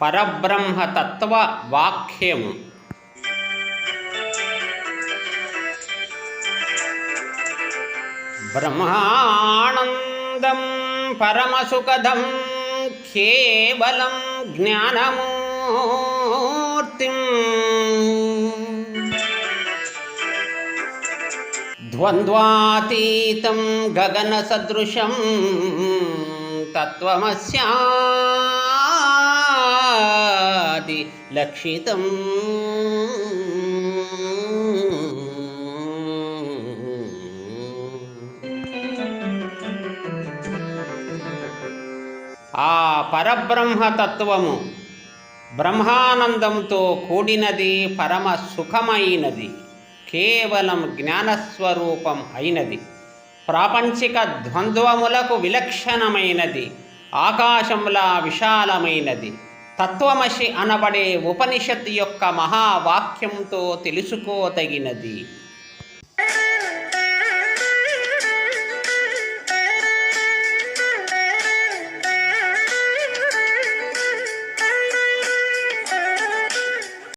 పరబ్రహ్మతత్వ వాక్యము. బ్రహ్మానందం పరమసుఖదం కేవలం జ్ఞానమూర్తిం ద్వంద్వాతీతం గగనసదృశం తత్వమస్యాది లక్షితం. ఆ పరబ్రహ్మతత్వము బ్రహ్మానందంతో కూడినది, పరమ సుఖమైనది, కేవలం జ్ఞానస్వరూపం అయినది, ప్రాపంచిక ద్వంద్వములకు విలక్షణమైనది, ఆకాశంలా విశాలమైనది, తత్వమసి అనబడే ఉపనిషత్ యొక్క మహావాక్యంతో తెలుసుకోదగినది.